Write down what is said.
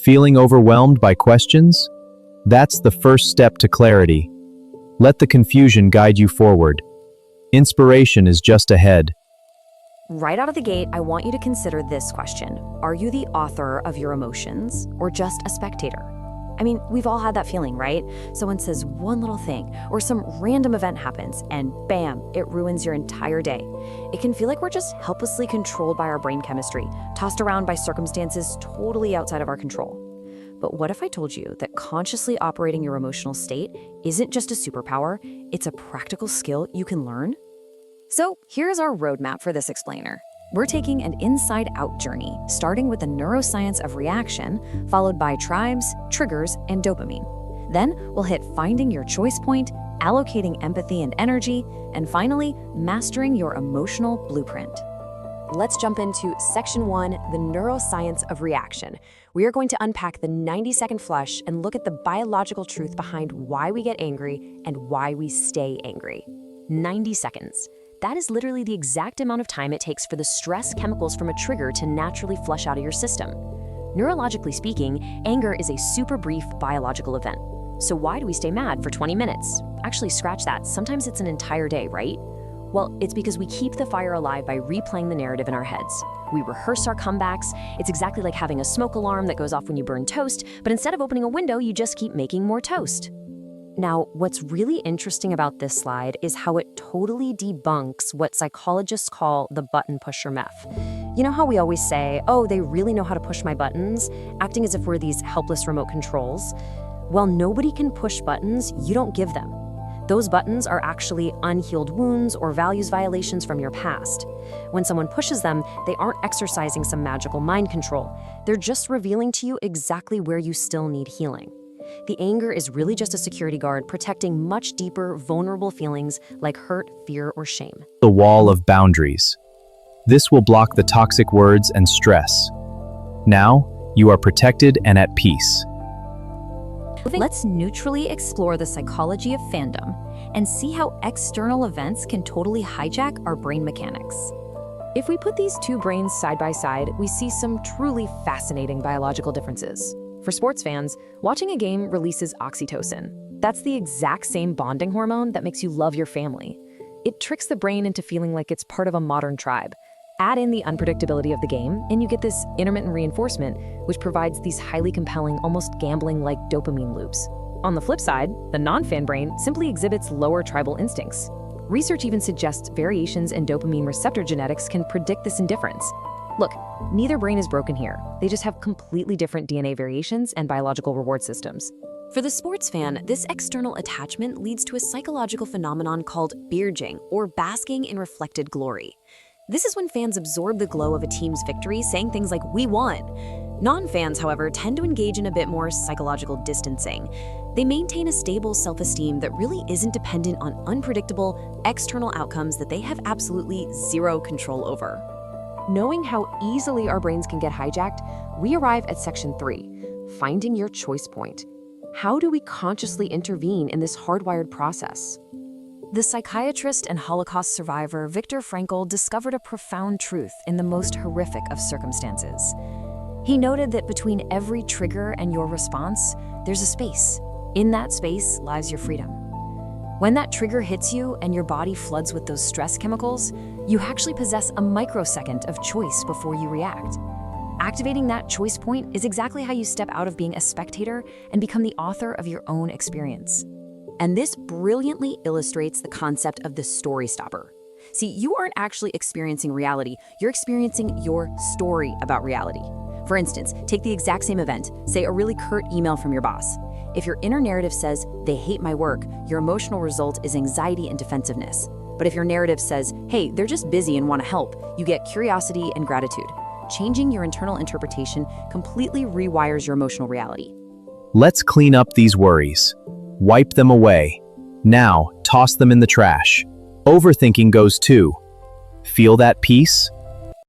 Feeling overwhelmed by questions? That's the first step to clarity. Let the confusion guide you forward. Inspiration is just ahead. Right out of the gate, I want you to consider this question. Are you the author of your emotions or just a spectator? I mean, we've all had that feeling, right? Someone says one little thing or some random event happens and bam, it ruins your entire day. It can feel like we're just helplessly controlled by our brain chemistry, tossed around by circumstances totally outside of our control. But what if I told you that consciously operating your emotional state isn't just a superpower, it's a practical skill you can learn? So here's our roadmap for this explainer. We're taking an inside-out journey, starting with the neuroscience of reaction, followed by tribes, triggers, and dopamine. Then we'll hit finding your choice point, allocating empathy and energy, and finally, mastering your emotional blueprint. Let's jump into Section 1, the neuroscience of reaction. We are going to unpack the 90-second flush and look at the biological truth behind why we get angry and why we stay angry. 90 seconds. That is literally the exact amount of time it takes for the stress chemicals from a trigger to naturally flush out of your system. Neurologically speaking, anger is a super brief biological event. So why do we stay mad for 20 minutes? Actually, scratch that. Sometimes it's an entire day, right? Well, it's because we keep the fire alive by replaying the narrative in our heads. We rehearse our comebacks. It's exactly like having a smoke alarm that goes off when you burn toast, but instead of opening a window, you just keep making more toast. Now, what's really interesting about this slide is how it totally debunks what psychologists call the button pusher myth. You know how we always say, oh, they really know how to push my buttons, acting as if we're these helpless remote controls? Well, nobody can push buttons you don't give them. Those buttons are actually unhealed wounds or values violations from your past. When someone pushes them, they aren't exercising some magical mind control. They're just revealing to you exactly where you still need healing. The anger is really just a security guard protecting much deeper, vulnerable feelings like hurt, fear, or shame. The wall of boundaries. This will block the toxic words and stress. Now, you are protected and at peace. Let's neutrally explore the psychology of fandom and see how external events can totally hijack our brain mechanics. If we put these two brains side by side, we see some truly fascinating biological differences. For sports fans, watching a game releases oxytocin. That's the exact same bonding hormone that makes you love your family. It tricks the brain into feeling like it's part of a modern tribe. Add in the unpredictability of the game, and you get this intermittent reinforcement, which provides these highly compelling, almost gambling-like dopamine loops. On the flip side, the non-fan brain simply exhibits lower tribal instincts. Research even suggests variations in dopamine receptor genetics can predict this indifference. Look, neither brain is broken here. They just have completely different DNA variations and biological reward systems. For the sports fan, this external attachment leads to a psychological phenomenon called beerging, or basking in reflected glory. This is when fans absorb the glow of a team's victory, saying things like, "We won." Non-fans, however, tend to engage in a bit more psychological distancing. They maintain a stable self-esteem that really isn't dependent on unpredictable, external outcomes that they have absolutely zero control over. Knowing how easily our brains can get hijacked, we arrive at Section 3, finding your choice point. How do we consciously intervene in this hardwired process? The psychiatrist and Holocaust survivor Victor Frankl discovered a profound truth in the most horrific of circumstances. He noted that between every trigger and your response, there's a space. In that space lies your freedom. When that trigger hits you and your body floods with those stress chemicals, you actually possess a microsecond of choice before you react. Activating that choice point is exactly how you step out of being a spectator and become the author of your own experience. And this brilliantly illustrates the concept of the story stopper. See, you aren't actually experiencing reality, you're experiencing your story about reality. For instance, take the exact same event, say a really curt email from your boss. If your inner narrative says, "They hate my work," your emotional result is anxiety and defensiveness. But if your narrative says, "Hey, they're just busy and want to help," you get curiosity and gratitude. Changing your internal interpretation completely rewires your emotional reality. Let's clean up these worries. Wipe them away. Now, toss them in the trash. Overthinking goes too. Feel that peace?